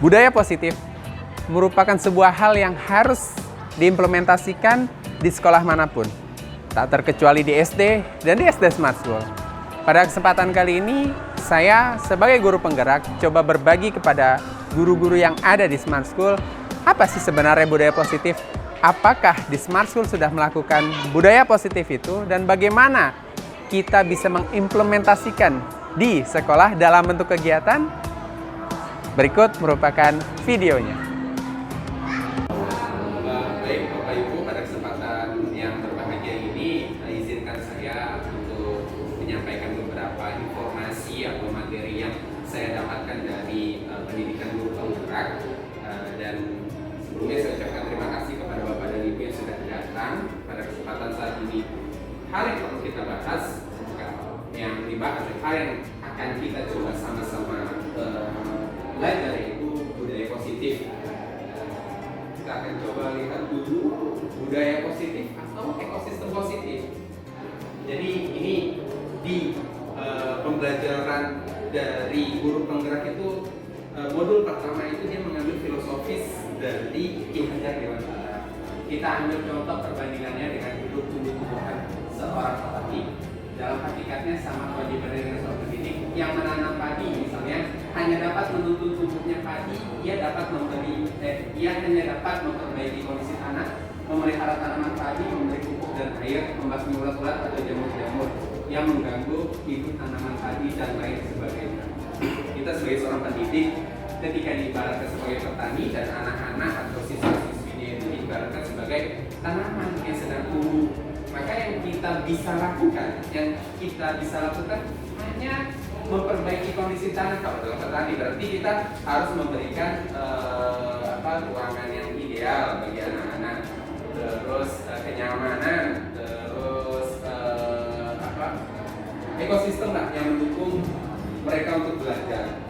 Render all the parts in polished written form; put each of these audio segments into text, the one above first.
Budaya positif merupakan sebuah hal yang harus diimplementasikan di sekolah manapun, tak terkecuali di SD dan di SD Smart School. Pada kesempatan kali ini, saya sebagai guru penggerak coba berbagi kepada guru-guru yang ada di Smart School, apa sih sebenarnya budaya positif? Apakah di Smart School sudah melakukan budaya positif itu dan bagaimana kita bisa mengimplementasikan di sekolah dalam bentuk kegiatan? Berikut merupakan videonya. Baik Bapak Ibu, pada kesempatan yang berbahagia ini, izinkan saya untuk menyampaikan beberapa informasi atau materi yang saya dapatkan dari pendidikan guru penggerak. Dan sebelumnya saya ucapkan terima kasih kepada Bapak dan Ibu yang sudah datang pada kesempatan saat ini. Hal yang perlu kita bahas, yang dibahas, hal yang akan kita coba sama-sama belajar, yaitu budaya positif. Kita akan coba lihat dulu budaya positif atau ekosistem positif. Jadi ini di pembelajaran dari guru penggerak itu, modul pertama itu dia mengambil filosofis dari Ki Hajar Dewantara. Kita ambil contoh perbandingannya dengan hidup tumbuh-tumbuhan seorang petani. Dalam hakikatnya sama kewajiban dengan seorang pendidik yang menanam padi, misalnya hanya dapat menuntun tumbuhnya padi, ia hanya dapat memperbaiki kondisi tanah, memelihara tanaman padi, memberi pupuk dan air, membasmi ulat-ulat atau jamur-jamur yang mengganggu hidup tanaman padi dan lain sebagainya. Kita sebagai seorang pendidik, ketika diibaratkan sebagai petani dan anak-anak atau siswa-siswinya itu diibaratkan sebagai tanaman yang sedang tumbuh. Maka yang kita bisa lakukan hanya memperbaiki kondisi tanah. Kalau dalam petani berarti kita harus memberikan ruangan yang ideal bagi anak-anak, terus kenyamanan, terus ekosistem lah yang mendukung mereka untuk belajar.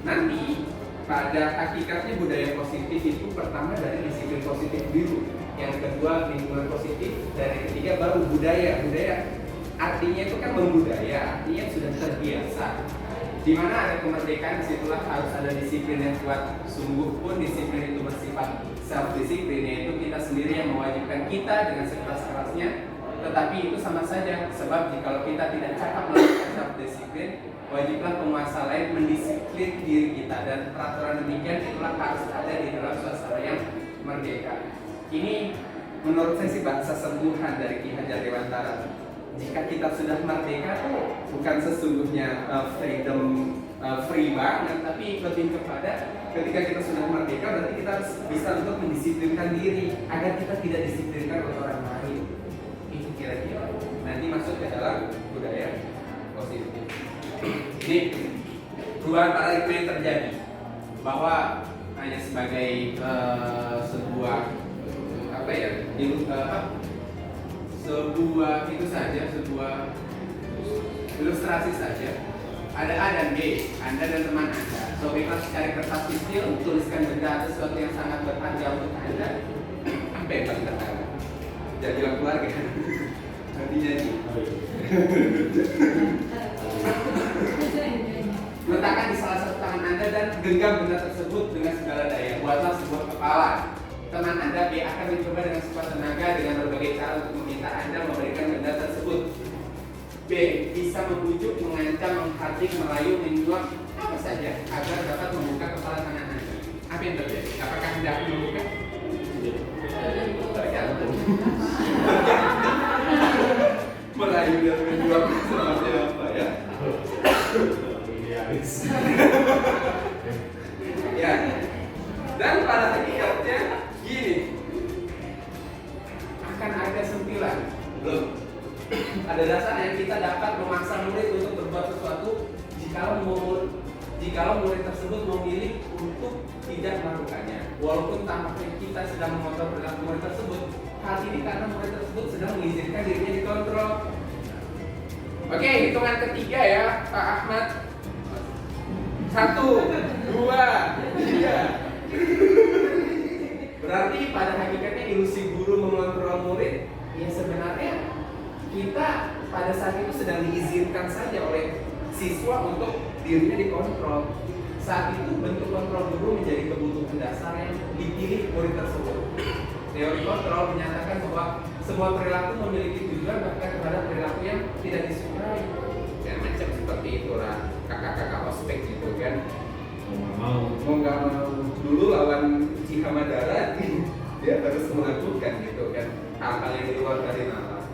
Nanti pada hakikatnya budaya positif itu pertama dari disiplin positif dulu, yang kedua lingkungan positif, dan yang ketiga baru budaya. Artinya itu kan membudaya, artinya sudah terbiasa. Di mana ada kemerdekaan, disitulah harus ada disiplin yang kuat. Sungguh pun disiplin itu bersifat self-disiplin, yaitu kita sendiri yang mewajibkan kita dengan sekeras-kerasnya. Tetapi itu sama saja, sebab jika kita tidak cakap melakukan self-disiplin, wajiblah penguasa lain mendisiplin diri kita. Dan peraturan demikian itulah harus ada di dalam suasana yang merdeka. Ini menurut saya sih bahasa sembuhan dari Ki Hajar Dewantara. Jika kita sudah merdeka tuh bukan sesungguhnya freedom free banget, tapi lebih kepada ketika kita sudah merdeka berarti kita harus bisa untuk mendisiplinkan diri agar kita tidak disiplinkan oleh orang lain. Itu kira-kira nanti masuk ke dalam budaya positif. Ini perubahan paradigma yang terjadi, bahwa hanya sebagai sebuah sebuah ilustrasi saja. Ada A dan B, Anda dan teman Anda. Sobeklah cari kertas kecil, tuliskan benda sesuatu yang sangat berharga untuk Anda. Apa yang paling berharga? Jangan bilang keluarga. Nanti nyanyi. Letakkan di salah satu tangan Anda dan genggam benda tersebut dengan segala daya. Buatlah sebuah kepala. Teman Anda B akan mencoba dengan sekuat tenaga dengan berbagai cara untuk meminta Anda memberikan benda tersebut. B bisa membujuk, mengancam, menghadik, merayu, menyuap, apa saja agar dapat membuka kepala tangan Anda. Apa yang terjadi? Apakah Anda akan membuka? Tergantung. Merayu dan menyuap seperti apa ya? Ya. Dan pada hakikatnya gini, akan ada sentilan. Belum. Ada dasar yang kita dapat memaksa murid untuk berbuat sesuatu jikalau murid tersebut memilih untuk tidak melakukannya. Walaupun tampaknya kita sedang mengontrol perilaku murid tersebut, hal ini karena murid tersebut sedang mengizinkan dirinya dikontrol. Oke, hitungan ketiga ya, Pak Ahmad. 1, 2, 3. Berarti pada hakikatnya ilusi guru mengontrol murid, ya sebenarnya kita pada saat itu sedang diizinkan saja oleh siswa untuk dirinya dikontrol. saat itu bentuk kontrol guru menjadi kebutuhan dasar yang dipilih murid tersebut. Teori kontrol menyatakan bahwa sebuah perilaku memiliki tujuan bahkan terhadap perilaku yang tidak disukai. Ya, macam seperti itulah kakak-kakak ospek gitu kan. Mau nggak mau dulu lawan Uchiha Madara dia harus melakukan gitu kan hal-hal yang di luar dari nalar.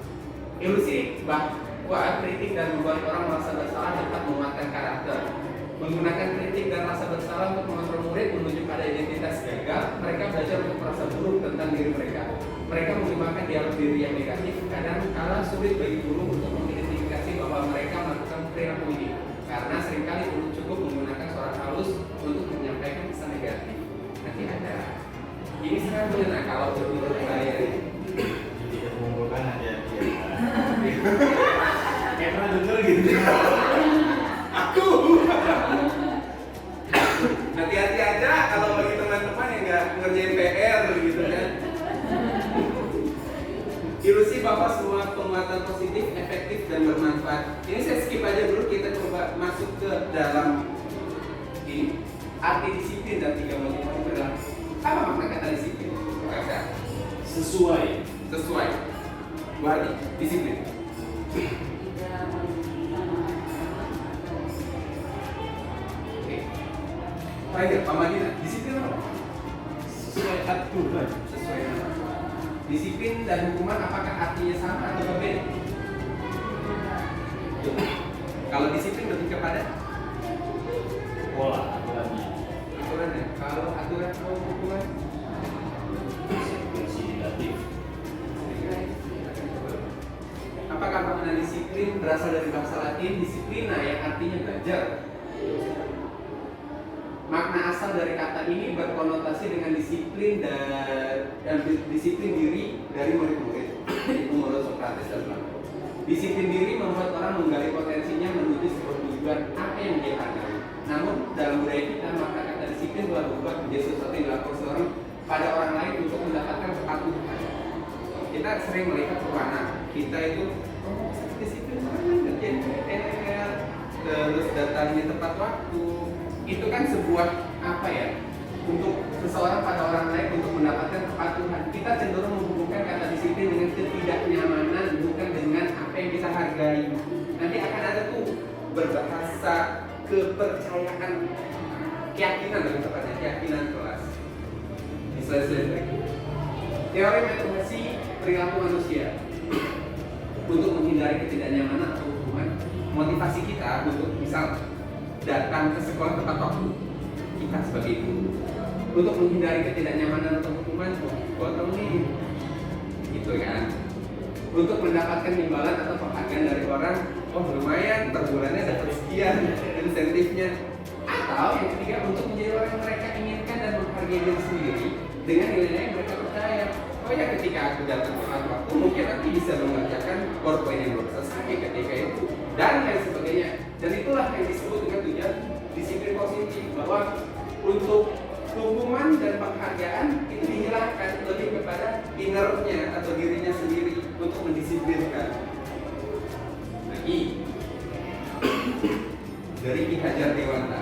Ilusi bahwa kritik dan membuat orang merasa bersalah dapat menguatkan karakter. Menggunakan kritik dan rasa bersalah untuk mengontrol murid menuju pada identitas gagal, mereka belajar untuk merasa buruk tentang diri mereka. Mereka mengembangkan dialog diri yang negatif, kadang kala sulit bagi guru untuk mengidentifikasi bahwa mereka melakukan perilaku ini. Karena seringkali guru cukup menggunakan suara halus untuk menyampaikan pesan negatif. Nanti ada. Ini sekarang benar kalau menurut saya tidak mengumpulkan hati-hati ya. Kayak pernah denger gitu. aku hati-hati aja kalau bagi teman-teman yang nggak ngerjain PR gitu kan. Ilusi bahwa semua penguatan positif, efektif dan bermanfaat. Ini saya skip aja dulu, kita coba masuk ke dalam ini arti disiplin dan 3 motivasi perilaku. Apa makna kata disiplin? Sesuai. Berarti disiplin. Terakhir, Pak Madina, disiplin apa? Sesuai aturan. Sesuai nama. Disiplin dan hukuman apakah artinya sama atau berbeda? Kalau disiplin lebih kepada Pola aturannya. aturannya. Kalau aturan atau hukuman? Konsekuensi negatif. Apakah makna disiplin berasal dari bahasa Latin disiplina yang artinya belajar? Makna asal dari kata ini berkonotasi dengan disiplin dan disiplin diri dari murid-murid, yaitu menurut Socrates dan Plato. Disiplin diri membuat orang menggali potensinya menuju sebuah tujuan apa yang dia hargai. Namun dalam budaya kita makna kata disiplin telah berubah menjadi sesuatu yang dilakukan seorang pada orang lain untuk mendapatkan kepatuhan. Kita sering melihat warna kita itu disiplin ngerjain PR, terus datangnya tepat waktu. Itu kan sebuah apa ya, untuk seseorang pada orang lain untuk mendapatkan kepatuhan. Kita cenderung menghubungkan kata disiplin dengan ketidaknyamanan, bukan dengan apa yang kita hargai. Nanti akan ada tuh berbahasa kepercayaan, keyakinan lebih tepatnya, keyakinan kelas. Misalnya teori motivasi perilaku manusia untuk menghindari ketidaknyamanan atau hukuman. Motivasi kita untuk misal datang ke sekolah tepat waktu, kita sebagai guru untuk menghindari ketidaknyamanan atau hukuman, potong nih gitu kan, untuk mendapatkan imbalan atau penghargaan dari orang, oh lumayan per bulannya dapat sekian insentifnya, atau yang ketiga untuk menjadi orang yang mereka inginkan dan menghargai diri sendiri dengan nilai yang mereka percaya. Oh ya, ketika aku datang tepat waktu mungkin nanti bisa mengerjakan PowerPoint yang belum selesai ketika itu dan lain sebagainya. Dan itulah yang disebut dengan tujuan disiplin positif, bahwa untuk hukuman dan penghargaan itu dihilangkan, lebih kepada innernya atau dirinya sendiri untuk mendisiplinkan. Lagi dari Ki Hajar Dewanta,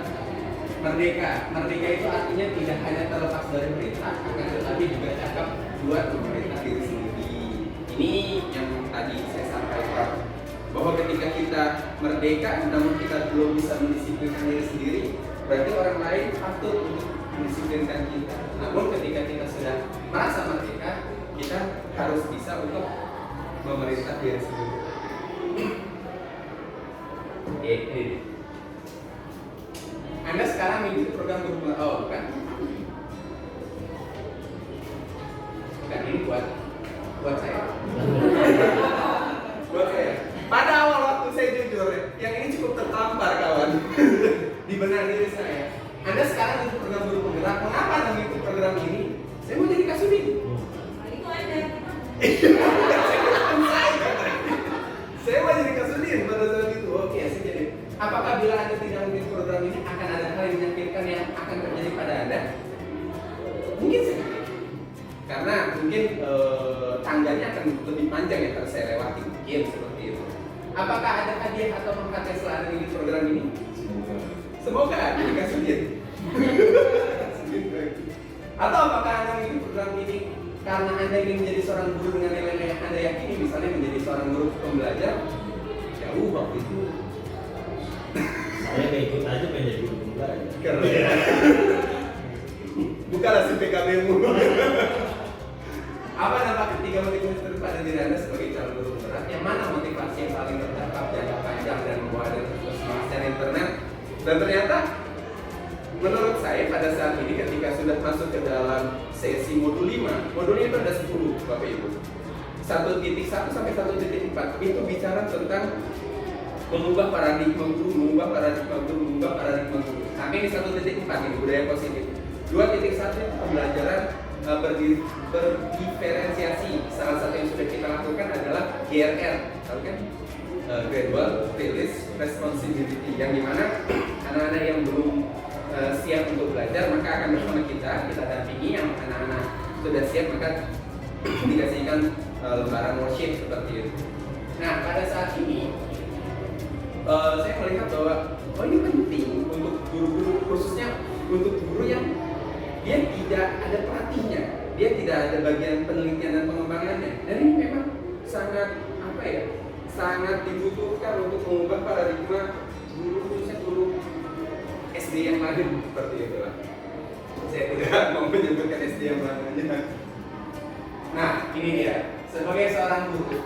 merdeka itu artinya tidak hanya terlepas dari perintah, akan tetapi juga cakap buat memerintah diri sendiri. Ini yang tadi saya sampaikan, bahwa ketika kita merdeka namun kita belum bisa mendisiplinkan diri sendiri, berarti orang lain patut untuk mendisiplinkan kita. Namun ketika kita sudah merasa merdeka, kita harus bisa untuk memerintah diri sendiri. Anda sekarang mengikuti program guru, oh bukan? Bukan, ini buat saya. Buat saya. Pada awal waktu saya jujur, yang ini cukup tertampar kawan di benak diri saya. Anda sekarang mengikuti program guru penggerak. Mengapa Anda mengikuti program ini? Saya mau jadi kasudin. Itu ada. Saya mau jadi kasudin pada saat itu. Oke, saya jadi. Apakah bila Anda tidak mengikuti program ini akan ada hal yang menyakitkan yang akan terjadi pada Anda? Mungkin sedikit. Karena mungkin tangganya akan lebih panjang yang harus saya lewati. Mungkin seperti itu. Apakah ada hadiah atau penghargaan setelah Anda mengikuti program ini? Semoga jadi kasudin. Atau apakah Anda mengikuti program ini karena Anda ingin menjadi seorang guru dengan nilai-nilai yang Anda yakini, misalnya menjadi seorang guru pembelajar? Jauh waktu itu. Saya kayak ikut aja pengen jadi guru pembelajar. Keren. Bukalah si PKB-mu. Apa dampak ketiga motivasi pada diri Anda sebagai calon guru penggerak? Yang mana motivasi yang paling terdampak jangka panjang dan membawa Anda terus secara internet? Dan ternyata menurut saya pada saat ini ketika sudah masuk ke dalam sesi modul 5, modulnya itu ada 10 Bapak Ibu. 1.1 sampai 1.4 itu bicara tentang mengubah paradigma guru, mengubah paradigma guru. Sampai di 1.4 ini budaya positif. 2.1 itu pembelajaran berdiferensiasi. Salah satu yang sudah kita lakukan adalah GRR, tahu kan? Gradual Release Responsibility, yang dimana anak-anak yang belum siap untuk belajar maka akan bersama kita dampingi. Yang anak-anak sudah siap maka dikasihkan lembaran worksheet seperti itu. Nah, pada saat ini saya melihat bahwa ini penting untuk guru-guru, khususnya untuk guru yang dia tidak ada pelatihnya, dia tidak ada bagian penelitian dan pengembangannya. Dan ini memang sangat sangat dibutuhkan untuk mengubah paradigma guru, khususnya guru SD yang lain seperti itulah. Saya tidak mau menyebutkan SD yang lainnya. Nah, ini dia. Sebagai seorang guru,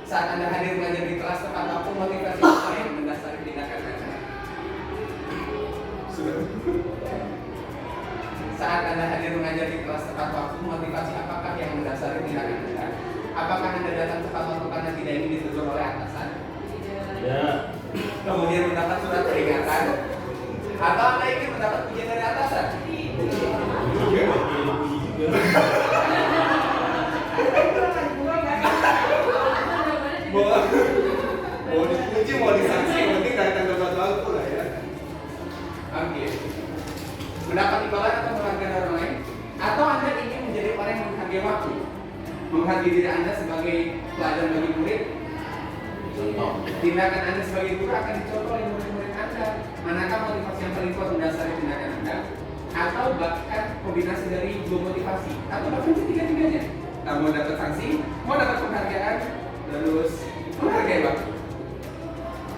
saat Anda hadir mengajar di kelas tepat waktu, motivasi apa yang mendasari tindakan Anda? Sudah. Saat Anda hadir mengajar di kelas tepat waktu, motivasi apakah yang mendasari tindakan Anda? Apakah Anda datang tepat waktu karena tidak ingin ditegur oleh atasan? Ya. Kemudian mendapat surat peringatan? Atau Anda ingin mendapat pujian dari atasan? Mau dipuji, mau disanksi, yang penting datang tepat waktu lah ya. Oke. Mendapat imbalan atau menghargai orang lain? Atau Anda ingin menjadi orang yang menghargai waktu? Menghargai diri Anda sebagai pelajar bagi murid? Contoh, tindakan Anda sebagai guru akan dicontoh oleh murid-murid Anda. Manakah motivasi yang paling kuat mendasari tindakan Anda? Atau bahkan kombinasi dari dua motivasi? Atau bahkan ketiga-tiganya? Mau dapat sanksi, mau dapat penghargaan, terus menghargai waktu.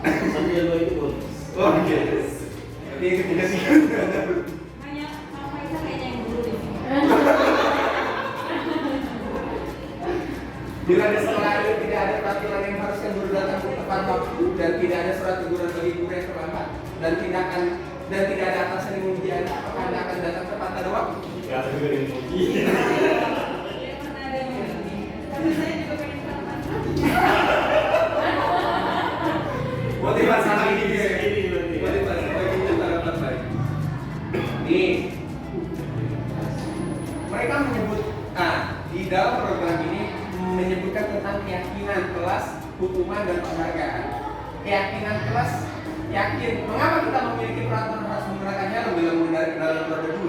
Sampai dua itu bonus. Oke. Jadi yang ketiga-tiganya. Hanya Mama Isa kayaknya yang dulu di sini. Bila ada sekolah tidak ada peraturan yang haruskan guru datang tepat waktu, dan tidak ada surat teguran bagi guru yang terlambat, dan tidak ada atasan yang memuji Anda, apakah Anda akan datang tepat pada waktu? Gak ada juga yang muji. Dia pernah ada yang begini. Karena saya juga pengen teman. Motivasi lagi dia. Ini berarti. Motivasi bagi kita dapat baik. Nih, mereka menyebut, di dalam program ini menyebutkan tentang keyakinan kelas, hukuman dan penghargaan. Keyakinan kelas, yakin. Mengapa kita memiliki peraturan harus menggunakan helm bila mengendarai kendaraan roda 2?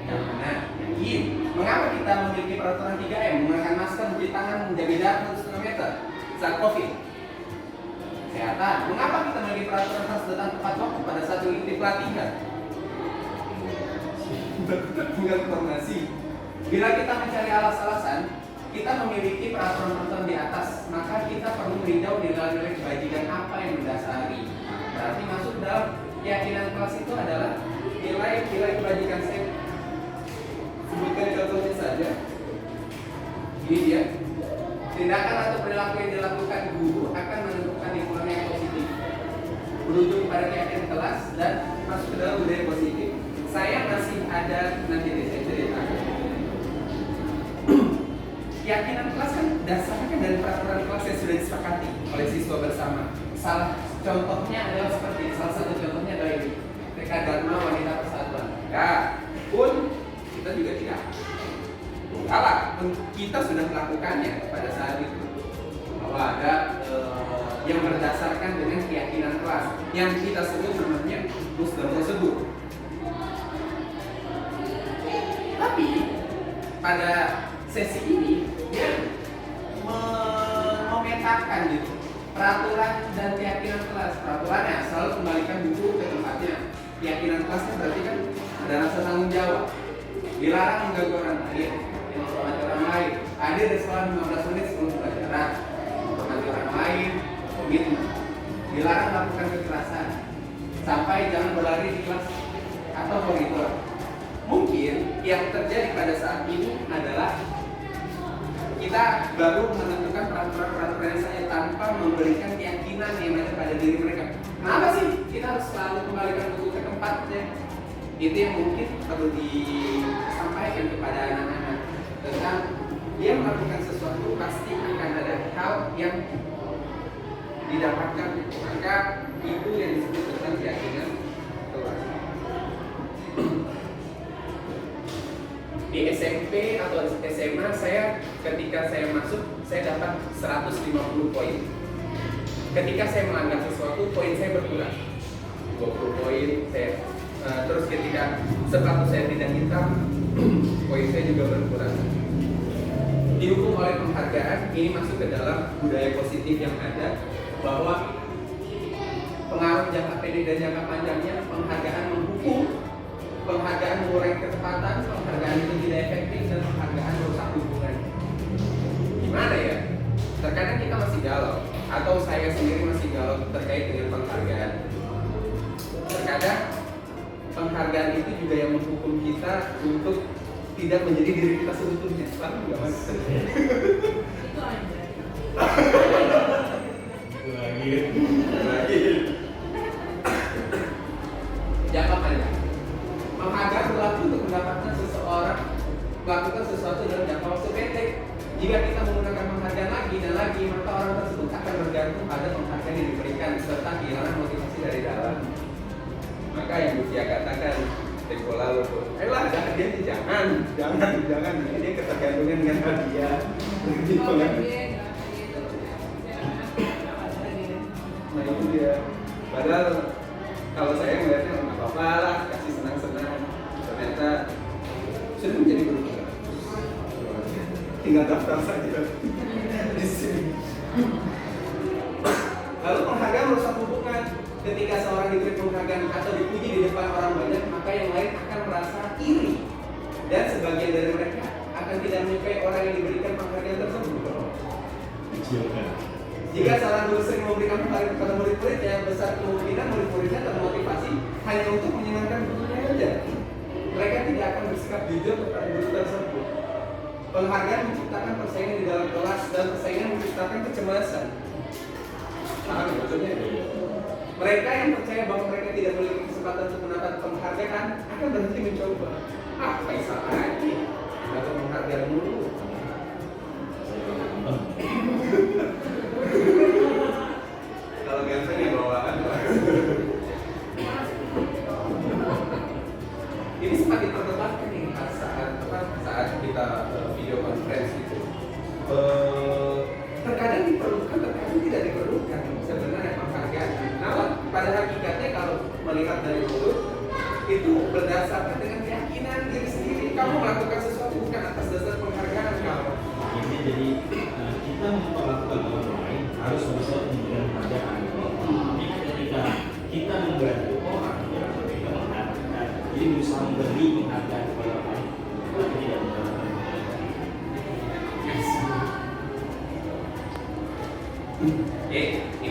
Karena yakin. Mengapa kita memiliki peraturan 3M, menggunakan masker, mencuci tangan, menjaga jarak 1,5 meter saat COVID? Kesehatan. Mengapa kita memiliki peraturan harus datang tepat waktu pada saat mengikuti pelatihan? Tinggal informasi. Bila kita mencari alas-alasan, kita memiliki peraturan-peraturan di atas, maka kita perlu meninjau nilai-nilai kebajikan apa yang mendasari. Berarti masuk dalam keyakinan kelas itu adalah nilai-nilai kebajikan. Saya sebutkan contohnya saja. Ini dia. Tindakan atau perilaku yang dilakukan guru akan menentukan lingkungan yang positif. Berujung pada keyakinan kelas dan masuk ke dalam budaya positif. Saya masih ada nanti saya ceritakan. Keyakinan kelas kan dasarnya kan dari peraturan kelas yang sudah disepakati oleh siswa bersama. Salah contohnya adalah seperti ini. Salah satu contohnya adalah ini. TK Dharma Wanita Persatuan. Ya, pun kita juga tidak. Kalah, kita sudah melakukannya pada saat itu. Bahwa ada yang berdasarkan dengan keyakinan kelas yang kita sebut namanya booster prosedur. Tapi pada sesi ini dia memetakan gitu peraturan dan keyakinan kelas. Peraturannya selalu kembalikan buku ke tempatnya. Keyakinan kelasnya berarti kan ada rasa tanggung jawab. Dilarang mengganggu orang lain, menghormati orang lain. Hadir di sekolah 15 menit sebelum pelajaran, menghormati orang lain, komitmen. Dilarang melakukan kekerasan, sampai jangan berlari di kelas atau koridor. Mungkin yang terjadi pada saat ini adalah kita baru menentukan peraturan-peraturan saya tanpa memberikan keyakinan yang ada pada diri mereka. Kenapa sih kita harus selalu kembalikan buku ke tempatnya? Itu yang mungkin perlu disampaikan kepada anak-anak tentang dia melakukan sesuatu pasti akan ada hal yang didapatkan. Maka itu yang disebut tentang keyakinan kelas. Di SMP atau SMA ketika saya masuk saya dapat 150 poin. Ketika saya melanggar sesuatu poin saya berkurang 20 poin terus ketika sepatu saya tidak hitam poin saya juga berkurang. Dihukum oleh penghargaan, ini masuk ke dalam budaya positif yang ada bahwa pengaruh jangka pendek dan jangka panjangnya penghargaan menghukum. Penghargaan mengurangi kecepatan, penghargaan itu tidak efektif, dan penghargaan merusak hubungan. Gimana ya? Terkadang kita masih galau, atau saya sendiri masih galau terkait dengan penghargaan. Terkadang penghargaan itu juga yang menghukum kita untuk tidak menjadi diri kita seutuhnya. Selalu nggak mas? Itu aja. Lagi. Jangka panjang. Penghargaan berlaku untuk mendapatkan seseorang melakukan sesuatu dalam jangka waktu pendek. Jika kita menggunakan penghargaan lagi dan lagi, maka orang tersebut akan bergantung pada penghargaan yang diberikan serta kehilangan motivasi dari dalam. Maka yang Lucia katakan tempo lalu tuh, lah jangan, ini ketergantungan dengan hadiah. Gitu kan? Nah itu dia. Padahal kalau saya melihatnya nggak apa-apa lah, kasih senang-senang. Ternyata sudah menjadi guru. Tinggal daftar saja di sini. Lalu penghargaan merusak hubungan. Ketika seorang diberi penghargaan atau dipuji di depan orang banyak, maka yang lain akan merasa iri. Dan sebagian dari mereka akan tidak menyukai orang yang diberikan penghargaan tersebut. Jika seorang guru sering memberikan penghargaan kepada murid-muridnya, besar kemungkinan murid-muridnya termotivasi hanya untuk menyenangkan gurunya saja. Mereka tidak akan bersikap jujur kepada guru tersebut. Penghargaan menciptakan persaingan di dalam kelas dan persaingan menciptakan kecemasan. Paham ya maksudnya? Mereka yang percaya bahwa mereka tidak memiliki kesempatan untuk mendapat penghargaan akan berhenti mencoba. Bisa aja, dapat penghargaan dulu. Kalau ganteng ya bawaan. Ini sempat diperdebatkan nih saat kita video conference itu. Terkadang diperlukan, terkadang tidak diperlukan sebenarnya penghargaan. Namun pada hakikatnya kalau melihat dari dulu itu berdasarkan dengan keyakinan diri sendiri. Kamu melakukan sesuatu bukan atas dasar penghargaan kamu. Ini jadi kita memperlakukan orang lain harus bisa memberikan penghargaan. Tapi ketika kita membantu orang, ya kita menghargai. Jadi berusaha memberi penghargaan kepada orang lain, tapi tidak mendapatkan penghargaan.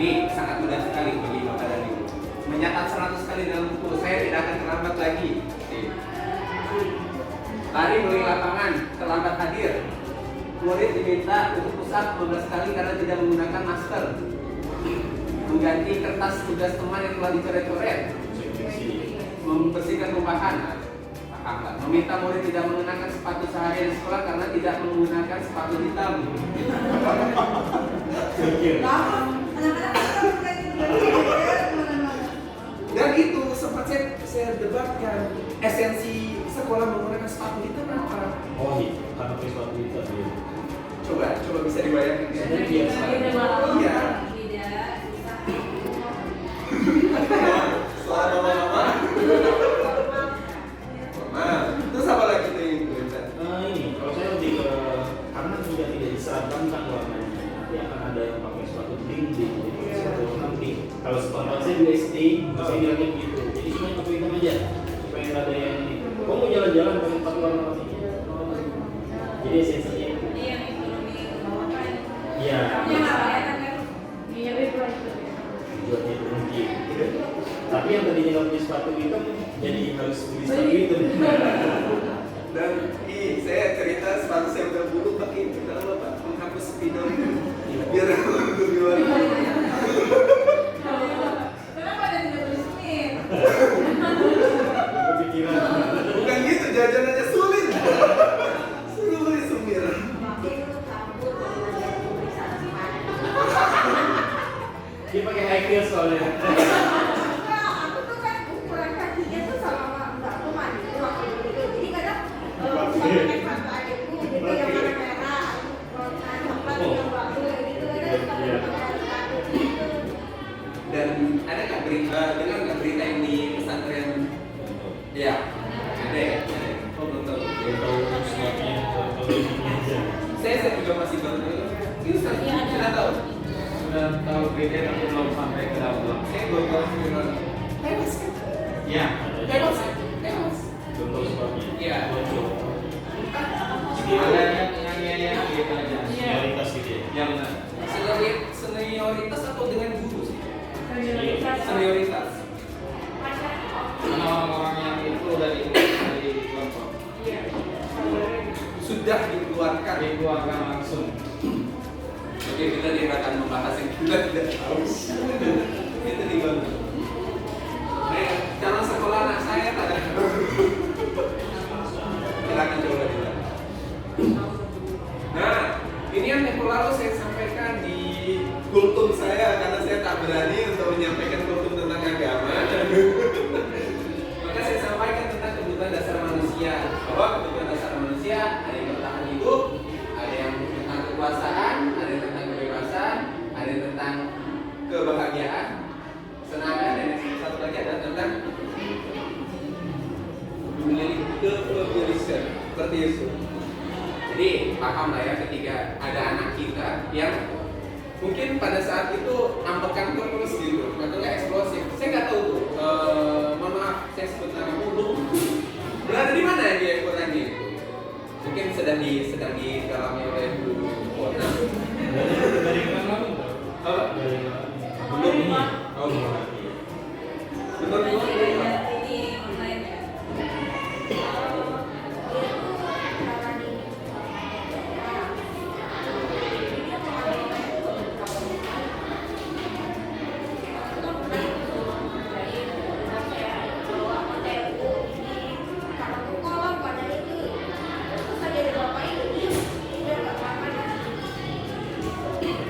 Ini sangat mudah sekali bagi Bapak dan Ibu. Menyatat 100 kali dalam buku, saya tidak akan terlambat lagi. Lari melalui lapangan, terlambat hadir. Murid diminta untuk push up 12 kali karena tidak menggunakan masker. Mengganti kertas tugas teman yang telah dicoret-coret. Membersihkan rumpahan. Meminta murid tidak mengenakan sepatu seharian di sekolah karena tidak menggunakan sepatu hitam. Dan itu sempat saya debatkan esensi sekolah menggunakan sepatu hitam apa? Oh iya, karena pakai sepatu hitam ya. Coba bisa dibayangkan ya. Biasa. Iya. Selamat mama. Terus apa lagi tuh yang Ini kalau saya lebih ke karena sudah tidak diseragamkan warnanya, nanti akan ada yang pakai sepatu bling-bling, jadi sepatu warna bling. Kalau sepatu saya di SD, saya bilangnya begitu. Jadi semuanya pakai hitam aja, supaya nggak ada yang ini. jalan dengan pakai warna warni. Jadi esensinya itu. Ini yang ekonomi bawah kan. Iya. Yang nggak kelihatan kan? Iya bebas itu. Tujuannya itu mungkin. Tapi yang tadinya nggak punya sepatu hitam jadi harus beli sepatu hitam. Dan saya cerita sepatu saya udah buruk pakai itu kalau Pak menghapus spidol biar lebih warna. Kenapa ada tidak beli semir? Kepikiran. Bukan gitu, jajan aja sulit. Suruh beli sumir. Dia pakai high heels soalnya. Aku tuh kan ukuran kakinya tuh sama nggak aku mandi waktu itu. Jadi kadang pakai sepatu adikku gitu yang warna merah, warna coklat yang bagus gitu. Kadang pakai sepatu gitu. Dan ada nggak berita, dengar nggak berita yang di pesantren? Ya, ada ya. Oh belum tahu. Dia tahu sebabnya, tahu ininya aja. Saya juga masih baru tahu. Ustaz, sudah tahu? Sudah tahu beda tapi belum sampai ke dalam. Saya baru tahu viral. Tewas kan? Ya, Tewas. Tewas. belum tahu sebabnya. Iya. Ada yang gitu aja. Senioritas gitu ya. Yang benar. Senioritas atau dengan guru sih? Senioritas. Karena orang-orang yang itu dari kelompok Sudah dikeluarkan. dikeluarkan langsung. Oke, kita tidak akan membahas yang kita tidak tahu. Itu dibantu. Calon sekolah anak saya tak ada. Silakan coba dilihat. Nah, ini yang tempo lalu saya sampaikan di kultum saya karena saya tak berani untuk menyampaikan kultum tentang agama. Maka saya sampaikan tentang kebutuhan dasar manusia. Bahwa kebutuhan dasar manusia ada yang bertahan hidup, ada yang tentang kekuasaan, ada yang tentang kebebasan, ada yang tentang kebahagiaan, kesenangan, dan yang satu lagi adalah tentang memiliki kepedulian seperti itu. Jadi paham lah ya ketika ada anak kita yang mungkin pada saat itu ambekan terus gitu, atau nggak eksplosif. Saya nggak tahu tuh. Mohon maaf, saya sebut nama dulu. Berada di mana dia ikutannya itu? Mungkin sedang didalami oleh Bu Kota. Dari mana lalu? Apa? Dari Belum ini. Oh, belum. Betul Ini betul. online ya.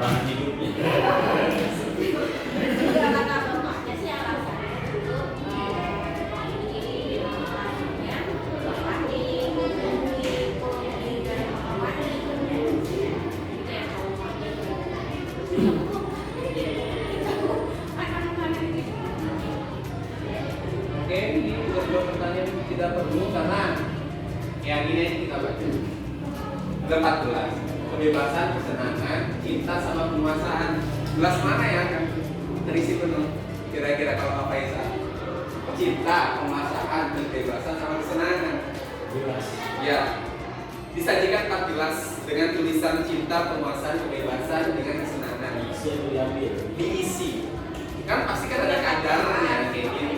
Tahan hidupnya. Oke, ini dua pertanyaan yang tidak perlu karena yang ini kita baca. 14. Kebebasan, kesenangan, cinta sama penguasaan. Gelas mana yang akan terisi penuh? Kira-kira kalau Pak Faisal? Cinta, penguasaan, kebebasan sama kesenangan. Jelas. Ya. Disajikan 4 gelas dengan tulisan cinta, penguasaan, kebebasan dengan kesenangan. Isi yang diambil. Diisi. Kan pasti kan ada kadarnya kayak gini.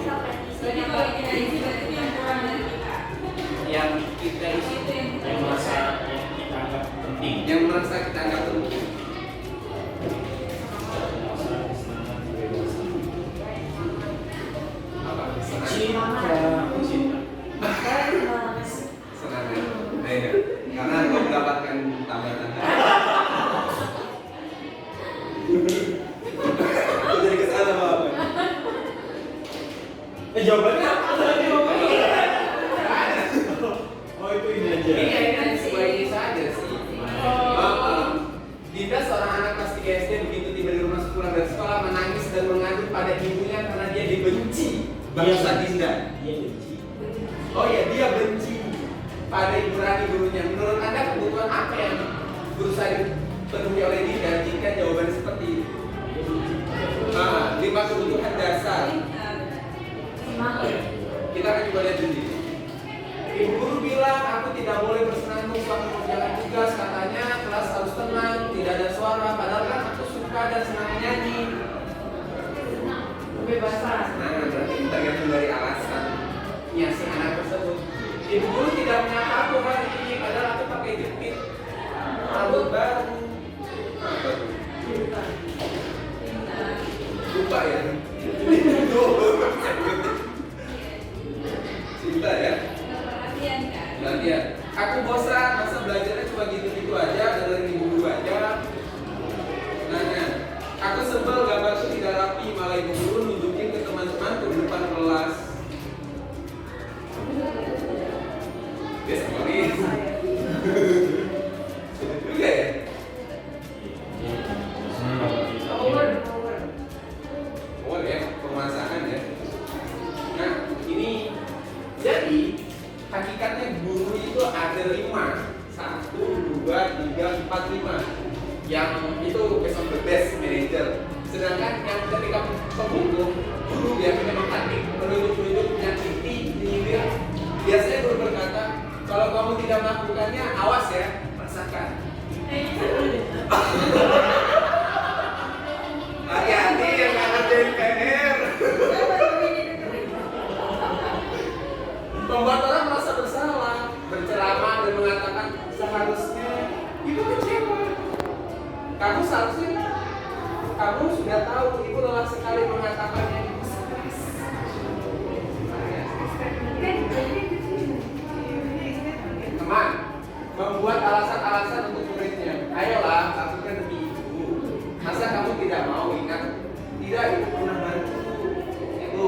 Jadi kalau kita isi berarti yang kurang dari kita. Yang kita isi Itu yang Yang merasa yang kita anggap penting. yang merasa kita anggap penting. Merasa kesenangan, kebebasan. Apa? Kesenangan. Cinta. Senangan. Ayo. Karena aku mendapatkan tambahan. Aku jadi kesana Pak. Jawabannya apa tadi Oh itu ini aja. Iya, ini hanya sebuah kisah aja sih. Dinda seorang anak kelas 3 SD begitu tiba di rumah pulang dari sekolah menangis dan mengadu pada ibunya karena dia dibenci. Bangsa Dinda. Dia benci. Oh ya, dia benci pada Ibu Rani gurunya. Menurut Anda kebutuhan apa yang berusaha dipenuhi oleh Dinda jika jawabannya seperti ini? Dia benci. 5 kebutuhan dasar. Kita akan coba lihat dulu. Ibu guru bilang aku tidak boleh bersenandung selama mengerjakan tugas, katanya kelas harus tenang, tidak ada suara, padahal kan aku suka dan senang menyanyi. Kebebasan. Nah, berarti tergantung dari alasannya si anak tersebut. Ibu guru tidak menyapa aku hari ini, padahal aku pakai jepit rambut baru. Apa tuh? Lupa ya? Cinta ya? Latihan. Aku bosan, masa belajarnya cuma gitu-gitu aja, dengerin ibu guru aja. Nanya, aku sebel gambarku tidak rapi, malah ibu guru nunjukin ke teman-temanku di depan kelas. Biasa banget. Juga ya? Oh ya, pemasangan ya. Nah, ini jadi hakikatnya guru itu ada 5. 1, 2, 3, 4, 5. Yang itu based on the best manager. Sedangkan yang ketika pembunuh, guru biasanya menghadik, menunjuk-nunjuk, menyakiti, menyindir. Biasanya guru berkata, kalau kamu tidak melakukannya, awas ya, rasakan. Hati-hati yang nggak ngerjain PR. Membuat orang merasa bersalah, berceramah dan mengatakan seharusnya ibu kecewa. Kamu seharusnya, kamu sudah tahu ibu lelah sekali mengatakannya, ibu stres. Teman, membuat alasan-alasan untuk muridnya. Ayolah, lakukan demi ibu. Masa kamu tidak mau ingat? Tidak, ibu pernah bantu. Itu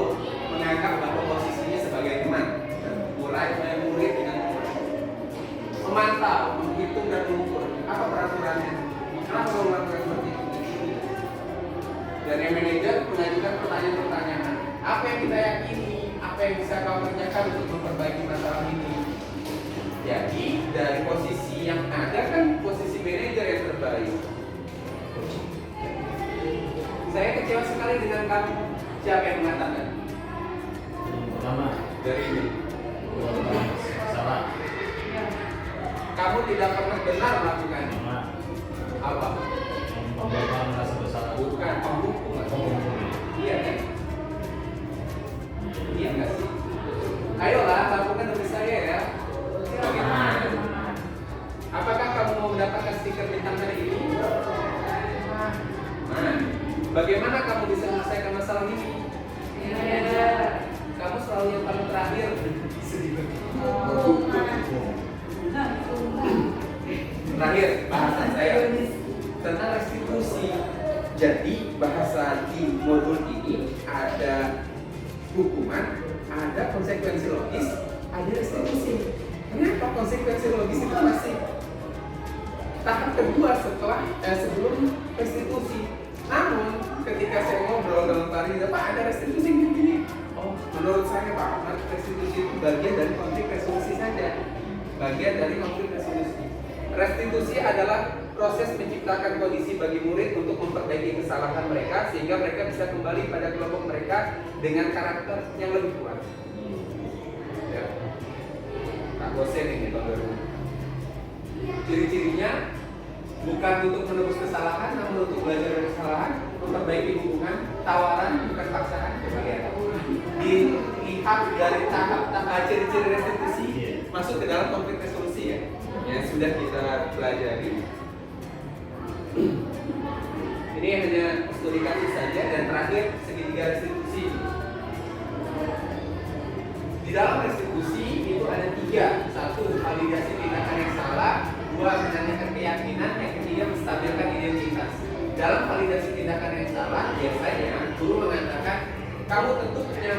menganggap bahwa posisinya sebagai teman. Mulai murid dengan teman. Memantau, menghitung dan mengukur. Apa peraturannya? Kenapa kamu melakukan seperti itu? Dan yang manajer mengajukan pertanyaan-pertanyaan. Apa yang kita yakini? Apa yang bisa kamu kerjakan untuk memperbaiki masalah ini? Jadi dari posisi yang ada kan posisi manajer yang terbaik. Saya kecewa sekali dengan kamu. Siapa yang mengatakan? Pertama, Dari ini. salah. Kamu tidak pernah benar melakukannya. Pertama, Apa? bapak merasa bersalah. Bukan penghukum. Iya kan? Iya nggak sih? Ayolah, lakukan demi saya ya. Bagaimana? Apakah kamu mau mendapatkan stiker bintang hari ini? Nah, bagaimana kamu bisa menyelesaikan masalah ini? Kamu selalu yang paling terakhir. Terakhir, bahasan saya tentang restitusi. Jadi bahasa di modul ini ada hukuman, ada konsekuensi logis, ada restitusi. Kenapa konsekuensi logis itu masih tahap kedua sebelum restitusi? Namun ketika saya ngobrol dalam tadi, Pak ada restitusi gini. Oh, menurut saya Pak, restitusi itu bagian dari konflik resolusi saja. Bagian dari konflik resolusi. Restitusi adalah proses menciptakan kondisi bagi murid untuk memperbaiki kesalahan mereka sehingga mereka bisa kembali pada kelompok mereka dengan karakter yang lebih kuat. Ya. Kak dosen ini Bang. Ciri-cirinya bukan untuk menebus kesalahan, namun untuk belajar dari kesalahan, memperbaiki hubungan, tawaran bukan paksaan. Coba lihat. Dilihat dari tahap ciri-ciri restitusi masuk ke dalam konflik resolusi ya. Yang sudah kita pelajari. Ini hanya studi kasus saja dan terakhir segitiga restitusi. Di dalam restitusi itu ada 3. 1. Validasi tindakan yang salah. 2. Menanyakan keyakinan. Yang ketiga menstabilkan identitas. Dalam validasi tindakan yang salah biasanya guru mengatakan kamu tentu punya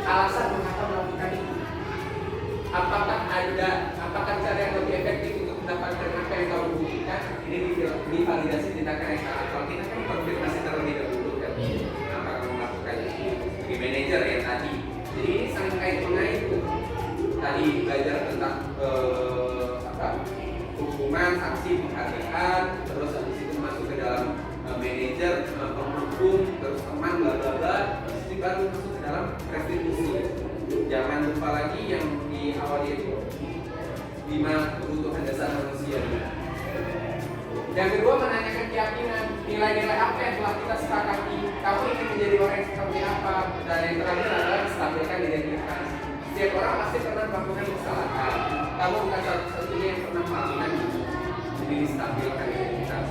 alasan mengapa melakukan itu. Apakah cara yang lebih efektif untuk mendapatkan apa yang kamu butuhkan? Ini divalidasi tindakan yang salah. Kalau kita kan konfirmasi terlebih dahulu kan, kenapa kamu melakukan itu? Sebagai manajer yang tadi. Jadi ini sangat kait-mengait tuh. Tadi belajar tentang hukuman, sanksi, penghargaan, terus habis itu masuk ke dalam manajer, penghukum, terus teman, bla bla bla. Terus baru masuk ke dalam restitusi. Jangan lupa lagi yang di awal itu 5 kebutuhan dasar manusia. Yang kedua, menanyakan keyakinan, nilai-nilai apa yang telah kita sepakati. Kamu ingin menjadi orang yang seperti apa? Dan yang terakhir adalah stabilkan identitas. Setiap orang pasti pernah melakukan kesalahan. Kamu bukan satu-satunya yang pernah melakukan itu. Jadi stabilkan identitas.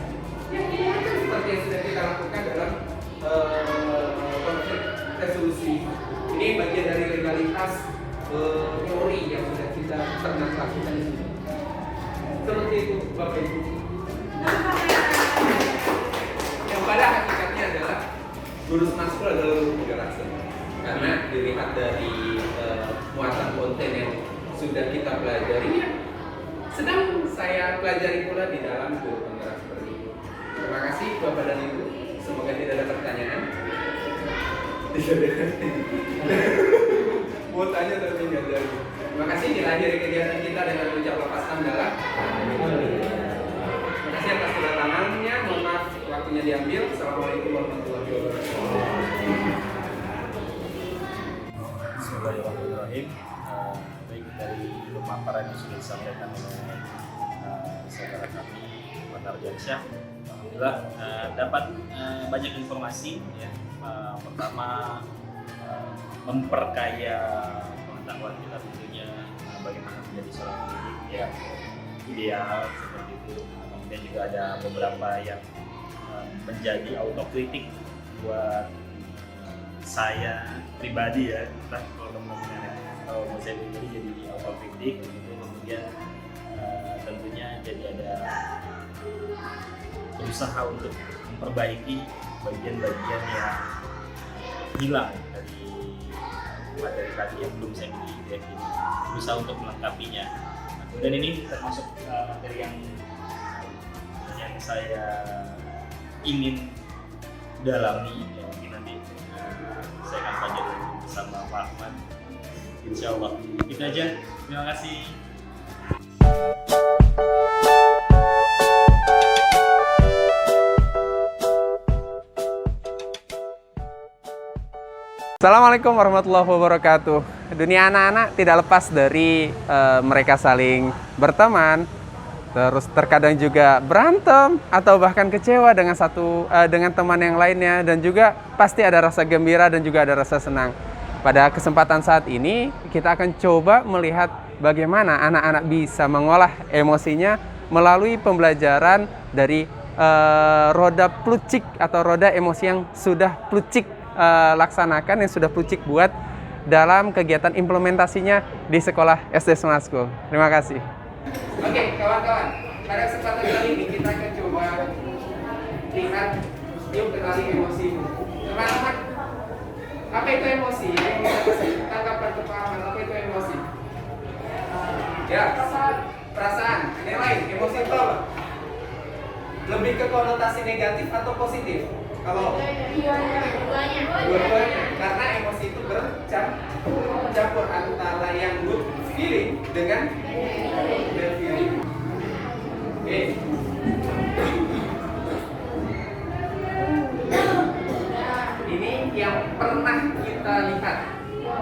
Yang kedua itu seperti yang sudah kita lakukan dalam konflik resolusi. Ini bagian dari legalitas teori yang sudah kita pernah lakukan. Seperti itu, Bapak Ibu. Yang pada hakikatnya adalah lulus maskul adalah lulus bergerak, karena dilihat dari muatan konten yang sudah kita pelajari, sedang saya pelajari pula di dalam guru penggerak seperti itu. Terima kasih Bapak dan Ibu, semoga tidak ada pertanyaan. Mau tanya tapi nggak ada. Terima kasih, diakhiri kegiatan kita dengan ucap lepas hamdalah. Terima kasih atas kedatangannya. Mohon maaf waktunya diambil. Assalamualaikum warahmatullahi wabarakatuh. Bismillahirrahmanirrahim. Baik, dari pemaparan yang sudah disampaikan oleh saudara kami Pak Ardiansyah, alhamdulillah dapat banyak informasi ya. Pertama, memperkaya pengetahuan kita tentunya bagaimana menjadi seorang pendidik yang ideal seperti itu. Kemudian juga ada beberapa yang menjadi autokritik buat saya pribadi ya, entah kalau teman-teman atau saya pribadi jadi autokritik gitu. Kemudian tentunya jadi ada berusaha untuk memperbaiki bagian-bagian yang hilang dari materi tadi yang belum saya miliki, jadi berusaha untuk melengkapinya. Dan ini termasuk materi yang saya ingin dalami ya, mungkin nanti saya akan pelajari bersama Pak Ahmad. Insya Allah itu aja, terima kasih. Assalamualaikum warahmatullahi wabarakatuh. Dunia anak-anak tidak lepas dari mereka saling berteman, terus terkadang juga berantem atau bahkan kecewa dengan teman yang lainnya, dan juga pasti ada rasa gembira dan juga ada rasa senang. Pada kesempatan saat ini kita akan coba melihat bagaimana anak-anak bisa mengolah emosinya melalui pembelajaran dari roda plucik atau roda emosi yang sudah plucik laksanakan, yang sudah plucik buat dalam kegiatan implementasinya di sekolah SD Smart School. Terima kasih. Oke, kawan-kawan, pada kesempatan kali ini kita akan coba lihat yuk kenali emosi. Teman-teman, apa itu emosi? Tanggapan kepahaman, apa itu emosi? Ya, perasaan. Yang lain, emosi itu apa? Lebih ke konotasi negatif atau positif? Kalau dua-duanya, karena emosi itu bercampur antara yang good feeling dengan bad feeling. Oke. Ini yang pernah kita lihat,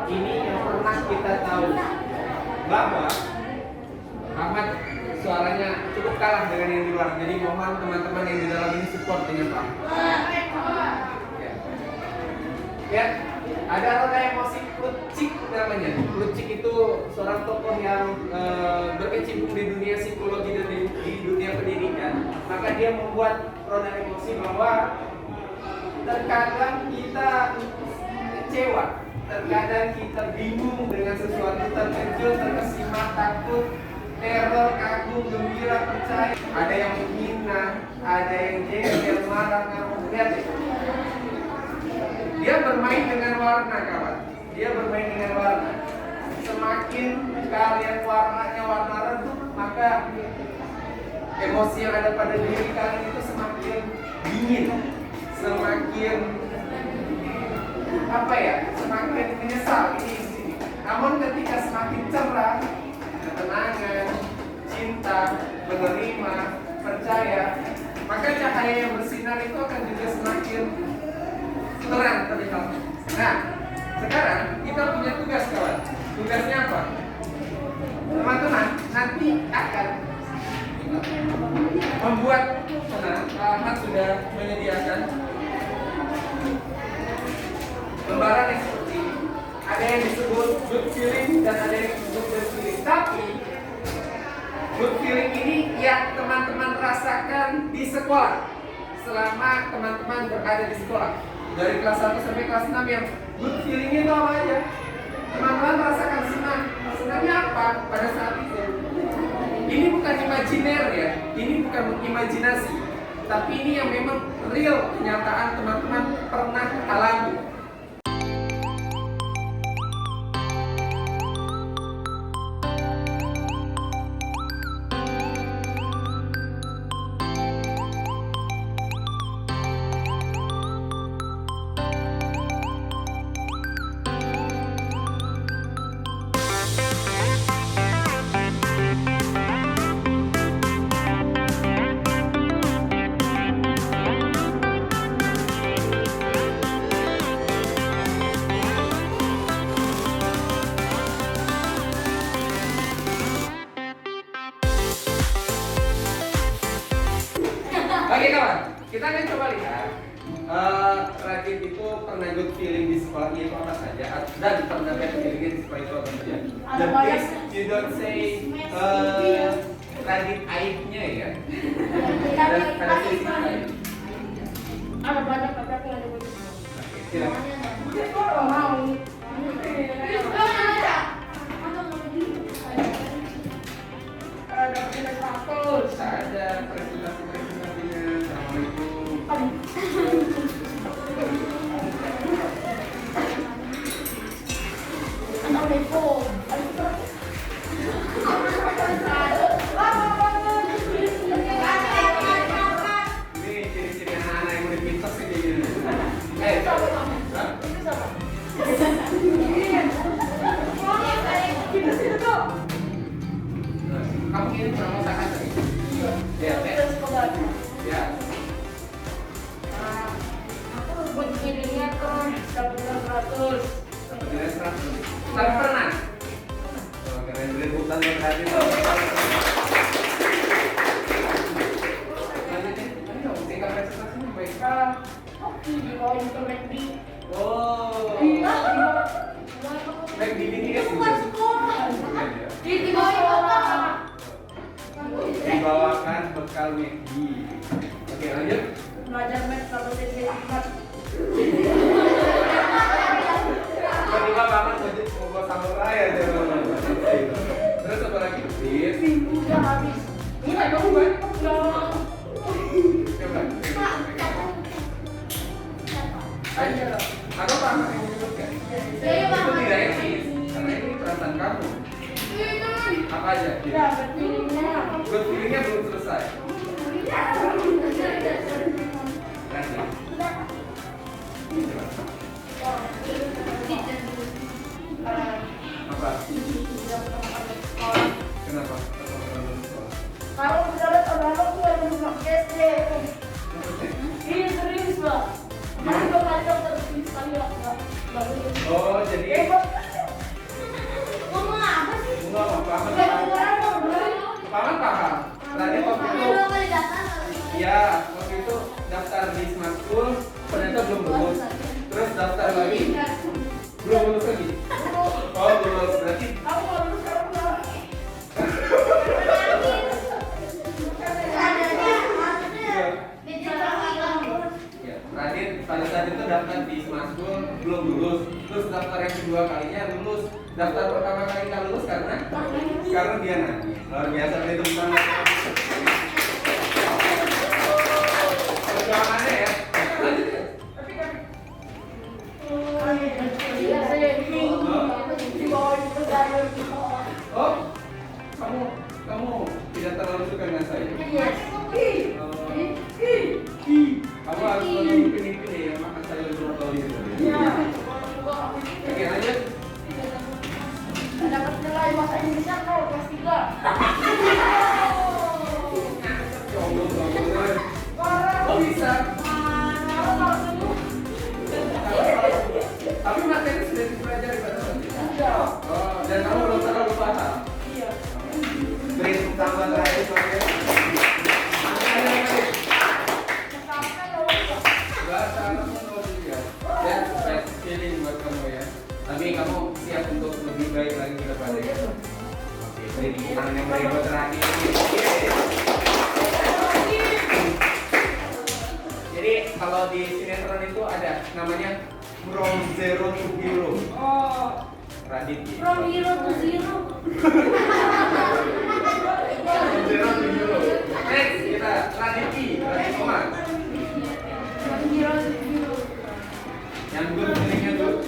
ini yang pernah kita tahu bahwa Ahmad suaranya cukup kalah dengan yang di luar. Jadi mohon teman-teman yang di dalam ini support dengan Pak. Ya, ada roda emosi Plucik namanya. Plucik itu seorang tokoh yang berkecimpung di dunia psikologi dan di dunia pendidikan. Maka dia membuat roda emosi bahwa terkadang kita kecewa, terkadang kita bingung dengan sesuatu, terkejut, terkesima, takut, teror, kagum, gembira, percaya. Ada yang menghina, ada yang jengkel, marah, ngamuk. Lihat ya. Dia bermain dengan warna, kawan. Dia bermain dengan warna. Semakin kalian warnanya warna redup, maka emosi yang ada pada diri kalian itu semakin dingin, semakin semakin menyesal ini di sini. Namun ketika semakin cerah, ketenangan, cinta, menerima, percaya, maka cahaya yang bersinar itu akan juga semakin terang terlihat. Nah, sekarang kita punya tugas, kawan. Tugasnya apa? Teman-teman, nanti sudah menyediakan lembaran yang seperti ini. Ada yang disebut good feeling dan ada yang disebut bad feeling. Tapi good feeling ini yang teman-teman rasakan di sekolah selama teman-teman berada di sekolah. Dari kelas 1 sampai kelas 6 yang good feeling itu apa aja? Teman-teman merasakan senang. Senangnya apa pada saat itu? Ini bukan imajiner ya, ini bukan imajinasi, tapi ini yang memang real kenyataan teman-teman pernah alami. Oke kawan, kita akan coba lihat Radit itu pernah good feeling di sekolahnya itu apa saja dan pernah bad feeling di sekolah itu apa saja. Dan please you don't say Radit aibnya ya. Ada sisi aib. Ada banyak tapi ada banyak. Oke, silakan. Ada presentasinya. Assalamualaikum. Ini ciri-ciri anak-anak yang udah pintar sih kayak gini. Hah? Kamu ini pernah masakan tadi? Ya, ya. Dapat nilai 100. Tapi pernah? Oh, keren, beri hutan yang tadi. Lanjutin. Ini dong, tinggal presentasinya baik. Oh. Baik di ini guys. Dibawakan bekal McD. Oke, lanjut. Tiba-tiba banget mau buat samurai aja. Terus apa lagi? Bis. Coba. Ayo. Aku paham yang menyebutkan. Itu tidak etis. Karena ini perasaan kamu. Apa aja? Good feelingnya belum selesai. Nanti. Apa? Kenapa? Kalau misalnya teman-teman tuh ada rumah SD, ini serius lah. Masih belum ada terus sekali lah. Oh, jadi Ngomong apa sih? enggak paham. Paham paham. Tadi waktu itu iya, waktu itu daftar di Smart School ternyata belum lulus. Terus daftar lagi belum lulus lagi. Oh, belum lulus berarti. Aku mau lulus sekarang enggak? Ya, Radit pada saat itu daftar di Smart School belum lulus. Terus daftar yang kedua kalinya lulus. Daftar pertama kali nggak lulus karena dia nangis. Luar biasa itu banget. Perjuangannya ya. Lanjut ya. Oh, kamu tidak terlalu suka dengan saya. Kamu harus lebih pilih-pilih ya, makan saya lebih berkali gitu. Oke, lanjut. Dapat nilai bahasa Indonesia kau kelas 3. Kok bisa? Tapi materi sudah dipelajari pada saat itu. Oh, dan kamu belum terlalu paham. Beri tepuk tangan terakhir, oke? baik lagi ke depan ya. Oke, ini tangan yang beribu terakhir. Jadi kalau di sinetron itu ada namanya From Zero to Hero. Oh, Raditya. from hero to zero. From Zero to Hero. Next kita Raditya, Omar. From hero to zero. Yang good feelingnya tuh.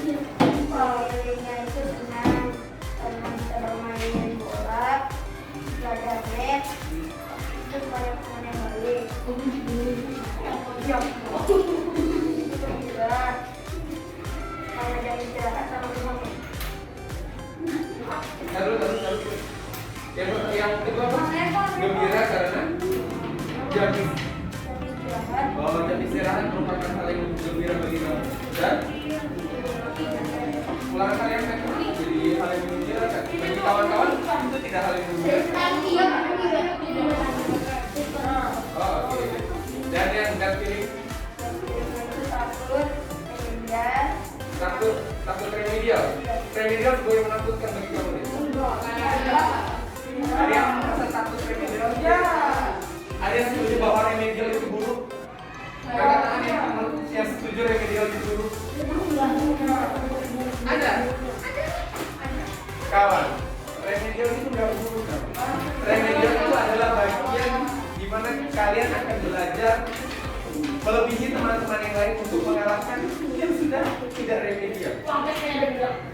Kalau feelingnya itu senang karena bisa bermain bola, belajar net, terus banyak teman yang baik. Ya, itu juga karena jam istirahat sama teman. Taruh. Yang kedua apa? Gembira karena jam Jam istirahat. jam istirahat merupakan hal yang gembira bagi kamu. Dan ulangan hal yang jadi hal yang menggembirakan. Bagi kawan-kawan itu tidak hal yang menggembirakan. Oh, oke. Dan yang gut feeling takut remedial. Remedial gue yang menakutkan bagi kamu nih. Ada yang merasa takut remedial? Ada yang setuju bahwa remedial itu buruk? Kakak tangan yang setuju remedial itu buruk? Ada? Kawan, remedial itu nggak buruk kan? Remedial itu adalah bagian di mana kalian akan belajar melebihi teman-teman yang lain untuk mengalahkan yang sudah tidak remedial.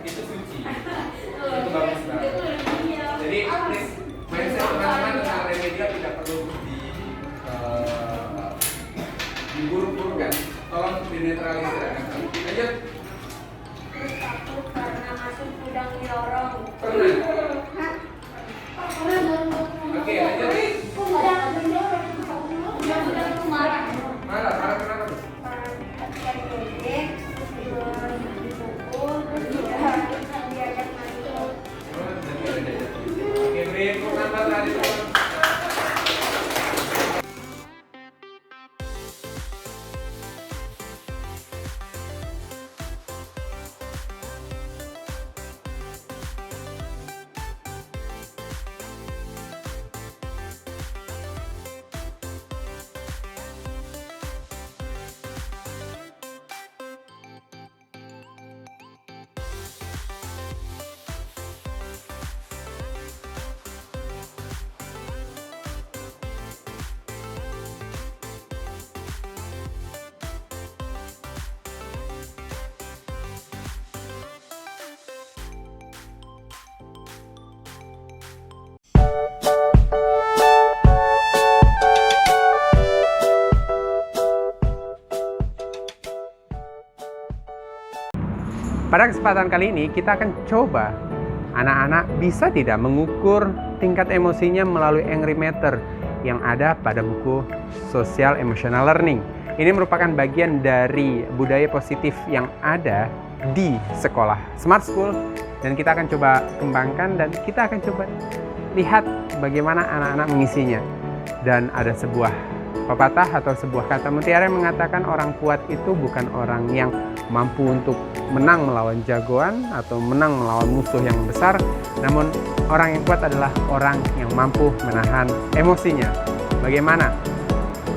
Itu suci. Itu bagus banget. Jadi please, mindset teman-teman tentang remedial tidak perlu diburu-burukan. Tolong dinetralisir. Lanjut. Takut karena masuk gudang lorong. Pernah. Oke, lanjut. Marah kenapa tuh? Oke, beri tepuk tangan tadi. Pada kesempatan kali ini kita akan coba anak-anak bisa tidak mengukur tingkat emosinya melalui angry meter yang ada pada buku Social Emotional Learning. Ini merupakan bagian dari budaya positif yang ada di sekolah Smart School dan kita akan coba kembangkan dan kita akan coba lihat bagaimana anak-anak mengisinya. Dan ada sebuah pepatah atau sebuah kata mutiara yang mengatakan orang kuat itu bukan orang yang mampu untuk menang melawan jagoan atau menang melawan musuh yang besar, namun orang yang kuat adalah orang yang mampu menahan emosinya. Bagaimana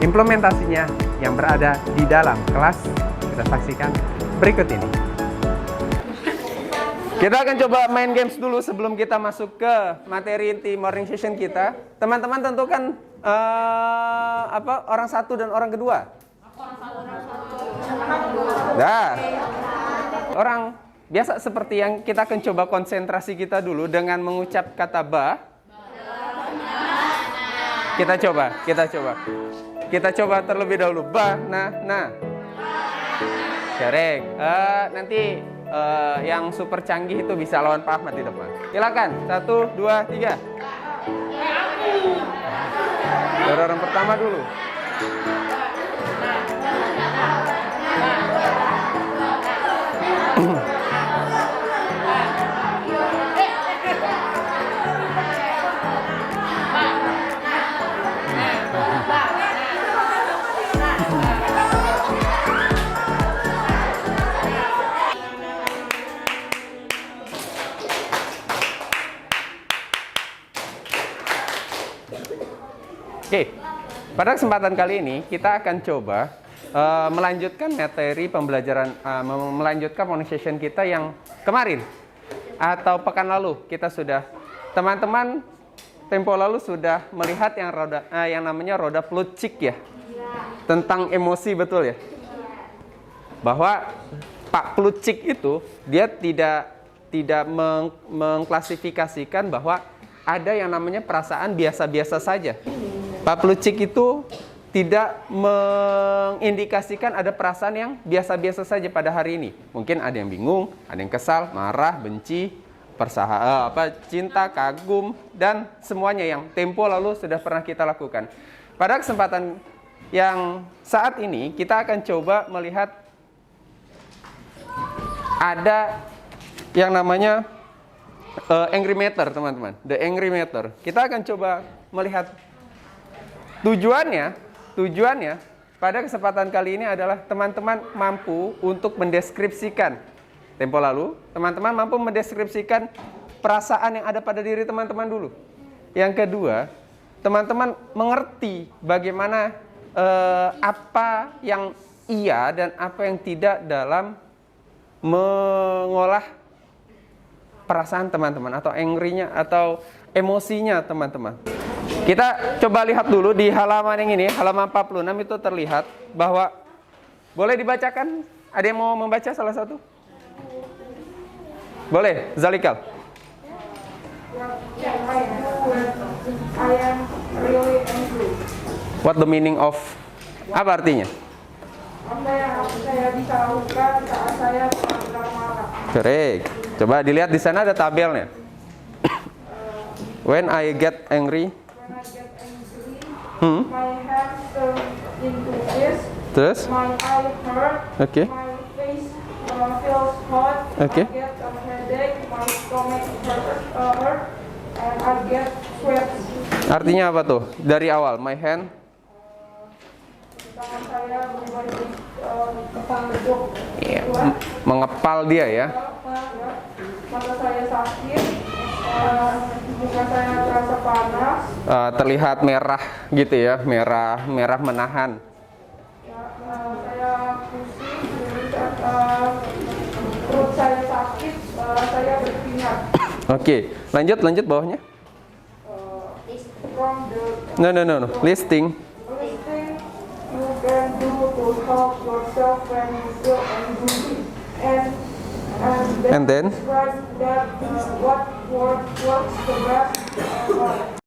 implementasinya yang berada di dalam kelas? Kita saksikan berikut ini. Kita akan coba main games dulu sebelum kita masuk ke materi inti morning session kita. Teman-teman tentukan orang satu dan orang kedua. Nah, orang biasa seperti yang kita akan coba konsentrasi kita dulu dengan mengucap kata ba. Kita coba terlebih dahulu ba, na. Correct. Nanti yang super canggih itu bisa lawan Pak Ahmad di depan. Silakan. 1, 2, 3. Orang pertama dulu. Oke, pada kesempatan kali ini kita akan coba melanjutkan materi pembelajaran, melanjutkan morning session kita yang kemarin atau pekan lalu. Kita sudah, teman-teman tempo lalu sudah melihat yang namanya roda Plutchik ya, tentang emosi, betul ya? Bahwa Pak Plutchik itu dia tidak mengklasifikasikan bahwa ada yang namanya perasaan biasa-biasa saja. Pak Plutchik itu tidak mengindikasikan ada perasaan yang biasa-biasa saja pada hari ini. Mungkin ada yang bingung, ada yang kesal, marah, benci, cinta, kagum, dan semuanya yang tempo lalu sudah pernah kita lakukan. Pada kesempatan yang saat ini kita akan coba melihat ada yang namanya angry meter, teman-teman. The angry meter. Kita akan coba melihat tujuannya pada kesempatan kali ini adalah teman-teman mampu untuk mendeskripsikan. Tempo lalu, teman-teman mampu mendeskripsikan perasaan yang ada pada diri teman-teman dulu. Yang kedua, teman-teman mengerti bagaimana apa yang iya dan apa yang tidak dalam mengolah perasaan teman-teman atau angry-nya atau emosinya teman-teman. Kita coba lihat dulu di halaman yang ini, halaman 46 itu terlihat bahwa, boleh dibacakan? Ada yang mau membaca salah satu? Boleh, Zalikal. I am really angry. What the meaning of, apa artinya? Apa yang saya bisa lakukan saat saya sedang marah? Correct. Coba dilihat di sana ada tabelnya. When I get angry, When I get angry, my hand turns into fist, terus, my eye hurt, oke, my face feels hot, Okay. I get a headache, my stomach hurt, and I get sweats. artinya apa tuh? Dari awal, my hand, Tangan saya berubah jadi kepal leduk. mengepal dia ya. Mata saya sakit, muka saya terasa panas. Terlihat merah gitu ya, merah menahan. Saya pusing, perut saya sakit, saya berkeringat. Oke, lanjut bawahnya. From the No. Listing. listing you can do to help yourself when you feel angry, And then? describe that what works the best.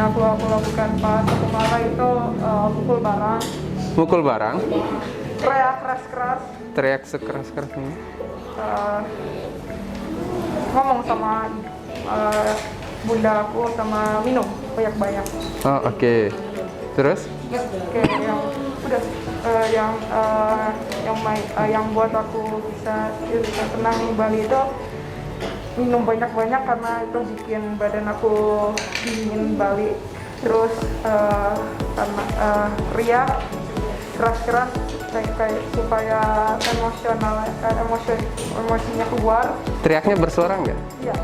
Yang aku lakukan pas aku marah itu pukul barang, Mukul barang, teriak keras-keras, teriak sekeras-keras. ngomong sama bunda aku, sama minum banyak-banyak. Oh, oke. Terus? Kayak yang udah yang buat aku bisa tenang di Bali itu minum banyak-banyak karena itu bikin badan aku dingin Bali. Terus karena riak keras-keras kayak supaya emosinya keluar. Teriaknya bersuara nggak? Iya.